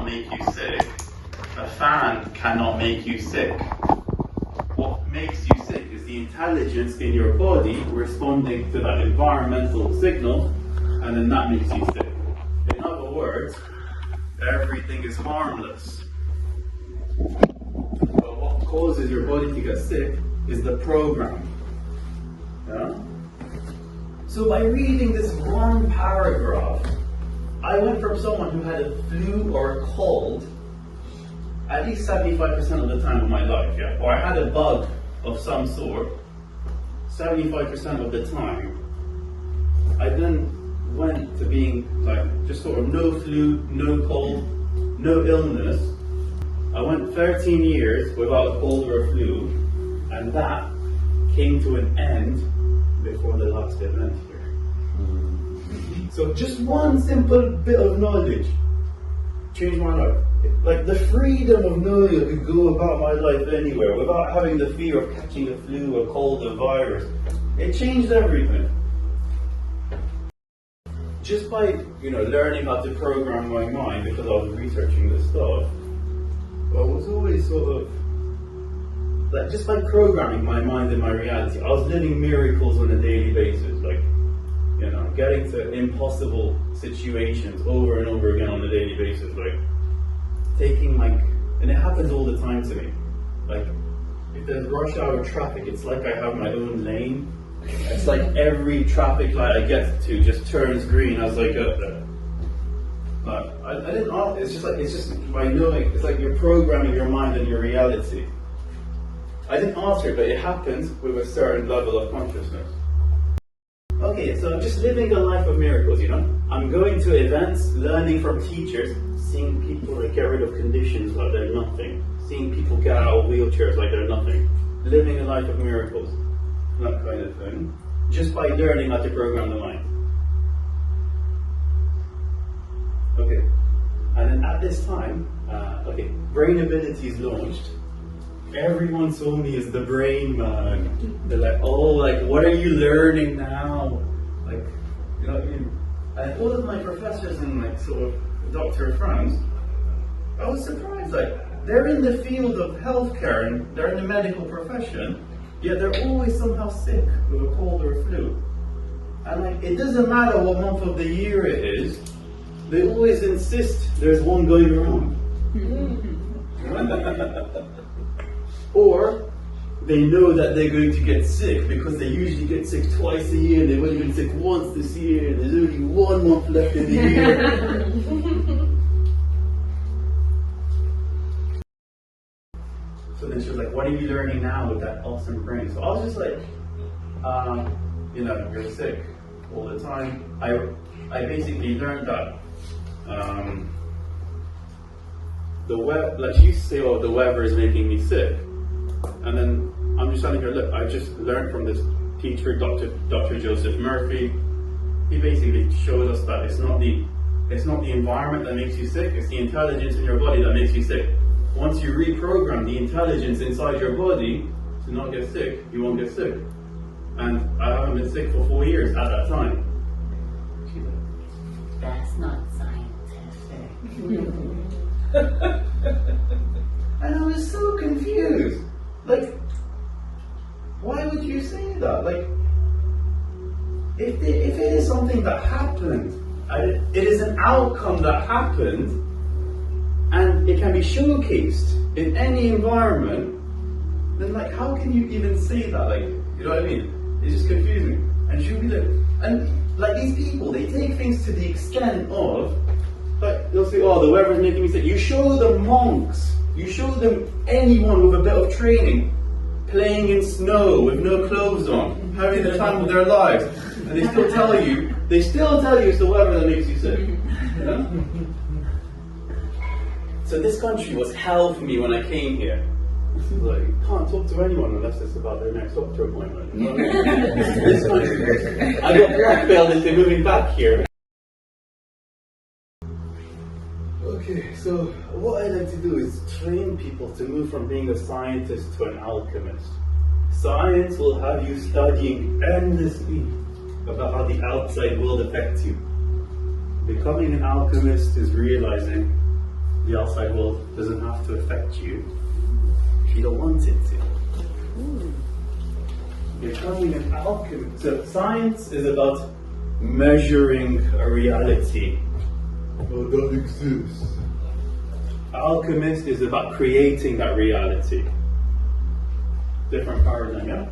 make you sick. A fan cannot make you sick. What makes you sick is the intelligence in your body responding to that environmental signal, and then that makes you sick. In other words, everything is harmless. But what causes your body to get sick is the program. Yeah? So by reading this one paragraph, I went from someone who had a flu or a cold at least 75% of the time of my life, yeah? Or I had a bug of some sort 75% of the time. I then went to being like just sort of no flu, no cold, no illness. I went 13 years without a cold or a flu, and that came to an end before the last event here. So just one simple bit of knowledge changed my life. Like the freedom of knowing I could go about my life anywhere without having the fear of catching a flu, a cold, a virus. It changed everything. Just by, learning how to program my mind, because I was researching this stuff, I was always sort of, like, just by programming my mind and my reality, I was living miracles on a daily basis, like, getting to impossible situations over and over again on a daily basis, like, taking, and it happens all the time to me, like, if there's rush hour traffic, it's like I have my own lane. It's like every traffic light I get to just turns green. I was like, but I didn't. It's just by knowing. It's like you're programming your mind and your reality. I didn't alter it, but it happens with a certain level of consciousness. Okay, so I'm just living a life of miracles. I'm going to events, learning from teachers, seeing people get rid of conditions like they're nothing, seeing people get out of wheelchairs like they're nothing, living a life of miracles. That kind of thing, just by learning how to program the mind. Okay, and then at this time, Brain Abilities launched. Everyone saw me as the brain man. They're like, what are you learning now? Like, you know what I mean? And all of my professors and sort of doctor friends, I was surprised, they're in the field of healthcare and they're in the medical profession, yet they're always somehow sick with a cold or a flu. And it doesn't matter what month of the year it is, they always insist there's one going around. Or they know that they're going to get sick because they usually get sick twice a year and they've only been sick once this year and there's only 1 month left in the year. So then she was like, what are you learning now with that awesome brain? So I was just like, you're sick all the time. I basically learned that she used to say, the weather is making me sick. And then I'm just telling her, look, I just learned from this teacher, Dr. Joseph Murphy. He basically showed us that it's not the environment that makes you sick, it's the intelligence in your body that makes you sick. Once you reprogram the intelligence inside your body to not get sick, you won't get sick. And I haven't been sick for 4 years at that time. She's like, that's not scientific. And I was so confused. Why would you say that? If it is something that happened, it is an outcome that happened, and it can be showcased in any environment, then how can you even say that? You know what I mean? It's just confusing. And she'll be these people, they take things to the extent of, they'll say, the weather's making me sick. You show them monks, you show them anyone with a bit of training, playing in snow with no clothes on, having the time of their lives, and they still tell you it's the weather that makes you sick. Yeah? So this country was hell for me when I came here. Can't talk to anyone unless it's about their next doctor appointment. You know what I mean? This country, I got blackmailed into moving back here. Okay, so what I like to do is train people to move from being a scientist to an alchemist. Science will have you studying endlessly about how the outside world affects you. Becoming an alchemist is realizing the outside world doesn't have to affect you if you don't want it to. Becoming an alchemist. So science is about measuring a reality. Oh, that exists. Alchemist is about creating that reality. Different paradigm, yeah?